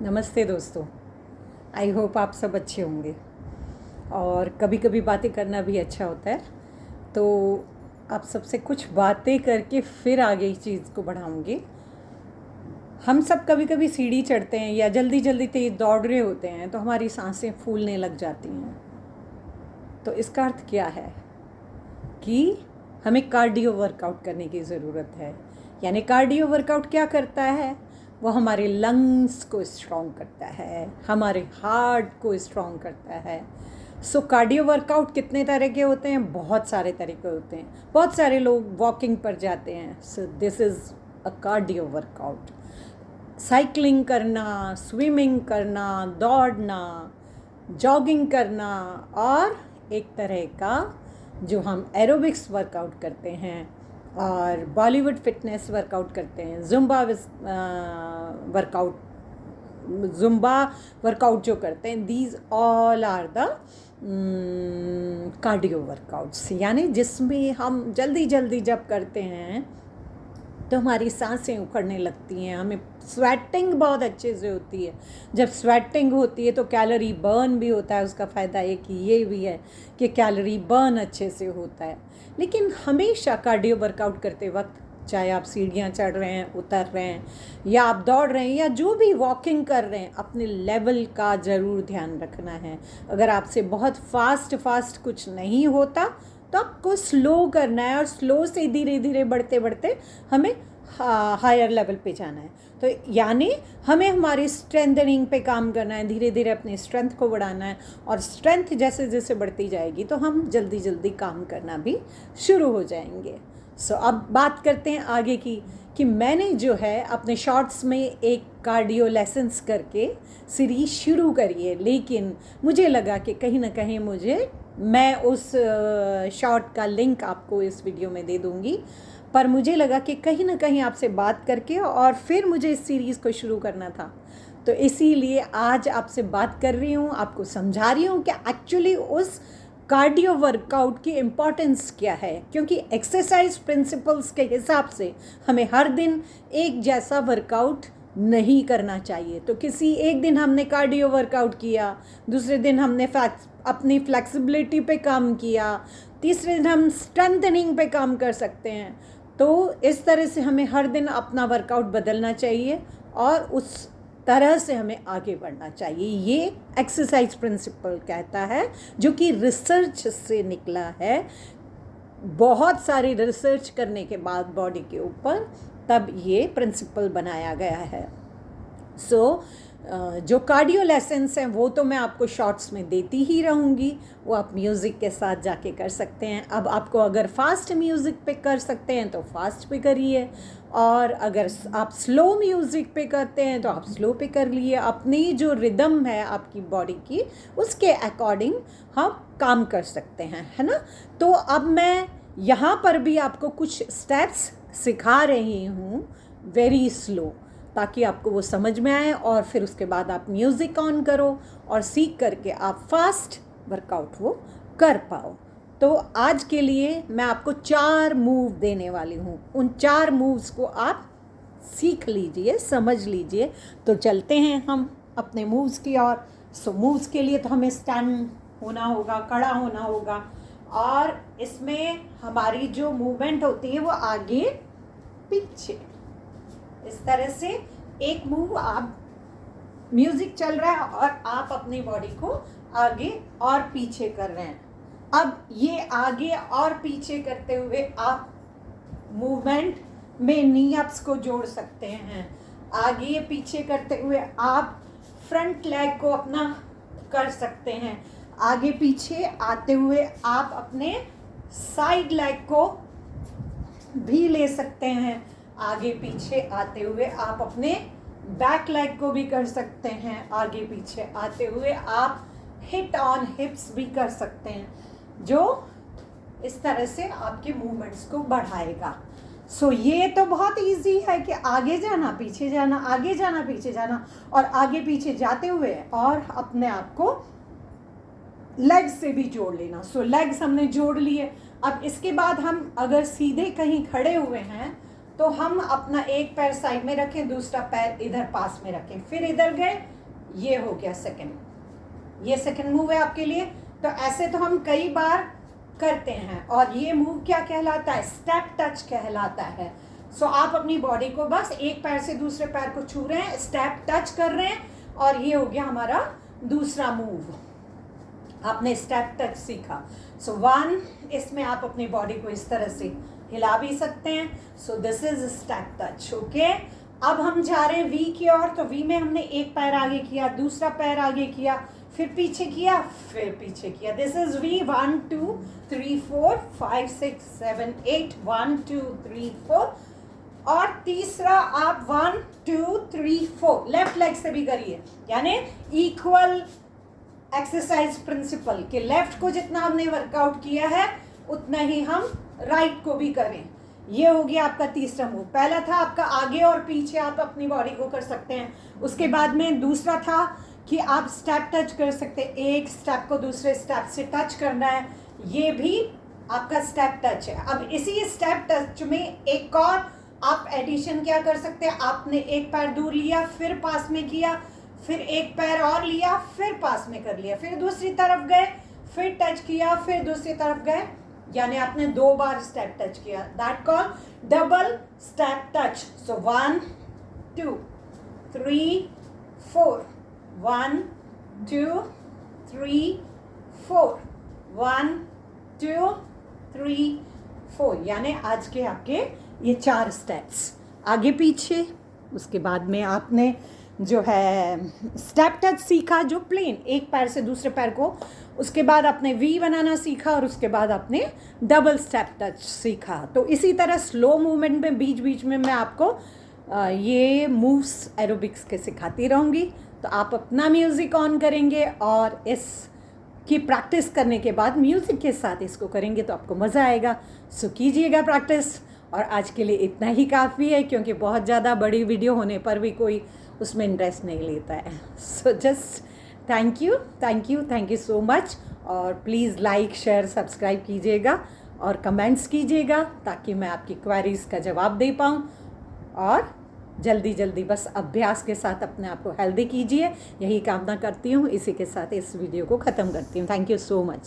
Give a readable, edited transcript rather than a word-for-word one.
नमस्ते दोस्तों। I hope आप सब अच्छे होंगे और कभी कभी बातें करना भी अच्छा होता है। तो आप सबसे कुछ बातें करके फिर आगे इस चीज़ को बढ़ाऊंगी। हम सब कभी कभी सीढ़ी चढ़ते हैं या जल्दी जल्दी तेज दौड़ रहे होते हैं तो हमारी सांसें फूलने लग जाती हैं। तो इसका अर्थ क्या है कि हमें कार्डियो वर्कआउट करने की ज़रूरत है। यानी कार्डियो वर्कआउट क्या करता है? वो हमारे लंग्स को स्ट्रॉन्ग करता है, हमारे हार्ट को स्ट्रॉन्ग करता है। सो कार्डियो वर्कआउट कितने तरह के होते हैं? बहुत सारे तरह के होते हैं। बहुत सारे लोग वॉकिंग पर जाते हैं। So this is a cardio workout. Cycling करना, स्विमिंग करना, दौड़ना, जॉगिंग करना और एक तरह का जो हम एरोबिक्स वर्कआउट करते हैं और बॉलीवुड फिटनेस वर्कआउट करते हैं, जुम्बा वर्कआउट जो करते हैं, these all are the cardio workouts. यानी जिसमें हम जल्दी जल्दी जब करते हैं तो हमारी सांसें उखड़ने लगती हैं, हमें स्वेटिंग बहुत अच्छे से होती है। जब स्वेटिंग होती है तो कैलोरी बर्न भी होता है। उसका फ़ायदा एक ये भी है कि कैलोरी बर्न अच्छे से होता है। लेकिन हमेशा कार्डियो वर्कआउट करते वक्त, चाहे आप सीढ़ियाँ चढ़ रहे हैं, उतर रहे हैं, या आप दौड़ रहे हैं, या जो भी वॉकिंग कर रहे हैं, अपने लेवल का ज़रूर ध्यान रखना है। अगर आपसे बहुत फास्ट कुछ नहीं होता तो आपको स्लो करना है और स्लो से धीरे धीरे बढ़ते बढ़ते हमें हायर लेवल पे जाना है। तो यानी हमें हमारी स्ट्रेंथनिंग पे काम करना है, धीरे धीरे अपनी स्ट्रेंथ को बढ़ाना है। और स्ट्रेंथ जैसे जैसे बढ़ती जाएगी तो हम जल्दी जल्दी काम करना भी शुरू हो जाएंगे। सो अब बात करते हैं आगे की कि मैंने जो है अपने शॉर्ट्स में एक कार्डियो लेसन्स करके सीरीज शुरू करी है। लेकिन मुझे लगा कि कहीं ना कहीं मैं उस शॉर्ट का लिंक आपको इस वीडियो में दे दूँगी, पर मुझे लगा कि कहीं ना कहीं आपसे बात करके और फिर मुझे इस सीरीज़ को शुरू करना था। तो इसीलिए आज आपसे बात कर रही हूँ, आपको समझा रही हूँ कि एक्चुअली उस कार्डियो वर्कआउट की इम्पॉर्टेंस क्या है। क्योंकि एक्सरसाइज प्रिंसिपल्स के हिसाब से हमें हर दिन एक जैसा वर्कआउट नहीं करना चाहिए। तो किसी एक दिन हमने कार्डियो वर्कआउट किया, दूसरे दिन हमने अपनी फ्लेक्सिबिलिटी पे काम किया, तीसरे दिन हम स्ट्रेंथनिंग पे काम कर सकते हैं। तो इस तरह से हमें हर दिन अपना वर्कआउट बदलना चाहिए और उस तरह से हमें आगे बढ़ना चाहिए। ये एक्सरसाइज प्रिंसिपल कहता है, जो कि रिसर्च से निकला है। बहुत सारी रिसर्च करने के बाद बॉडी के ऊपर तब ये प्रिंसिपल बनाया गया है। जो कार्डियो लेसन्स हैं वो तो मैं आपको शॉर्ट्स में देती ही रहूँगी, वो आप म्यूज़िक के साथ जाके कर सकते हैं। अब आपको अगर फास्ट म्यूज़िक पे कर सकते हैं तो फास्ट पे करिए, और अगर आप स्लो म्यूज़िक पे करते हैं तो आप स्लो पे कर लिए। अपनी जो रिदम है आपकी बॉडी की, उसके अकॉर्डिंग हम काम कर सकते हैं, है ना। तो अब मैं यहाँ पर भी आपको कुछ स्टेप्स सिखा रही हूँ वेरी स्लो, ताकि आपको वो समझ में आए और फिर उसके बाद आप म्यूज़िक ऑन करो और सीख करके आप फास्ट वर्कआउट वो कर पाओ। तो आज के लिए मैं आपको 4 मूव देने वाली हूँ। उन 4 मूव्स को आप सीख लीजिए, समझ लीजिए। तो चलते हैं हम अपने मूव्स की ओर। सो मूव्स के लिए तो हमें स्टैंड होना होगा, खड़ा होना होगा, और इसमें हमारी जो मूवमेंट होती है वो आगे पीछे, इस तरह से एक मूव। आप म्यूजिक चल रहा है और आप अपनी बॉडी को आगे और पीछे कर रहे हैं। अब ये आगे और पीछे करते हुए आप मूवमेंट में नी अप्स को जोड़ सकते हैं। आगे पीछे करते हुए आप फ्रंट लेग को अपना कर सकते हैं। आगे पीछे आते हुए आप अपने साइड लेग को भी ले सकते हैं। आगे पीछे आते हुए आप अपने बैक लेग को भी कर सकते हैं। आगे पीछे आते हुए आप हिट ऑन हिप्स भी कर सकते हैं, जो इस तरह से आपके मूवमेंट्स को बढ़ाएगा। सो ये तो बहुत इजी है कि आगे जाना, पीछे जाना, आगे जाना, पीछे जाना, और आगे पीछे जाते हुए और अपने आप को लेग से भी जोड़ लेना। सो लेग्स हमने जोड़ लिए। अब इसके बाद हम अगर सीधे कहीं खड़े हुए हैं तो हम अपना एक पैर साइड में रखें, दूसरा पैर इधर पास में रखें, फिर इधर गए, ये हो गया सेकंड। ये सेकंड मूव है आपके लिए। तो ऐसे तो हम कई बार करते हैं, और ये मूव क्या कहलाता है? स्टेप टच कहलाता है। सो आप अपनी बॉडी को बस एक पैर से दूसरे पैर को छू रहे हैं, स्टेप टच कर रहे हैं, और ये हो गया हमारा दूसरा मूव। आपने स्टेप टच सीखा। सो 1, इसमें आप अपनी बॉडी को इस तरह से हिला भी सकते हैं। So this is step touch. Okay, अब हम जा रहे हैं वी की ओर। तो वी में हमने एक पैर आगे किया, दूसरा पैर आगे किया, फिर पीछे किया, फिर पीछे किया। This is V. 1 2 3 4 5 6 7 8 1 2 3 4। और तीसरा आप 1 2 3 4 लेफ्ट लेग से भी करिए, यानी इक्वल एक्सरसाइज प्रिंसिपल कि लेफ्ट को जितना हमने वर्कआउट किया है उतना ही हम राइट को भी करें। ये हो गया आपका तीसरा मूव। पहला था आपका आगे और पीछे आप अपनी बॉडी को कर सकते हैं। उसके बाद में दूसरा था कि आप स्टेप टच कर सकते हैं, एक स्टेप को दूसरे स्टेप से टच करना है, ये भी आपका स्टेप टच है। अब इसी स्टेप टच में एक और आप एडिशन क्या कर सकते हैं? आपने एक पैर दूर लिया, फिर पास में किया, फिर एक पैर और लिया, फिर पास में कर लिया, फिर दूसरी तरफ गए, फिर टच किया, फिर दूसरी तरफ गए, यानी आपने 2 बार स्टेप टच किया। That call double step touch. सो 1 2 3 4 1 2 3 4 1 2 3 4, यानी आज के आपके ये 4 स्टेप्स आगे पीछे। उसके बाद में आपने जो है स्टेप टच सीखा, जो प्लेन एक पैर से दूसरे पैर को, उसके बाद आपने वी बनाना सीखा, और उसके बाद आपने डबल स्टेप टच सीखा। तो इसी तरह स्लो मूवमेंट में बीच बीच में मैं आपको ये मूव्स एरोबिक्स के सिखाती रहूँगी। तो आप अपना म्यूज़िक ऑन करेंगे और इसकी प्रैक्टिस करने के बाद म्यूज़िक के साथ इसको करेंगे तो आपको मज़ा आएगा। सो कीजिएगा प्रैक्टिस। और आज के लिए इतना ही काफ़ी है, क्योंकि बहुत ज़्यादा बड़ी वीडियो होने पर भी कोई उसमें इंटरेस्ट नहीं लेता है। So just thank you so much. और प्लीज़ लाइक शेयर सब्सक्राइब कीजिएगा और कमेंट्स कीजिएगा, ताकि मैं आपकी क्वेरीज़ का जवाब दे पाऊँ। और जल्दी बस अभ्यास के साथ अपने आप को हेल्दी कीजिए, यही कामना करती हूँ। इसी के साथ इस वीडियो को ख़त्म करती हूँ। Thank you so much.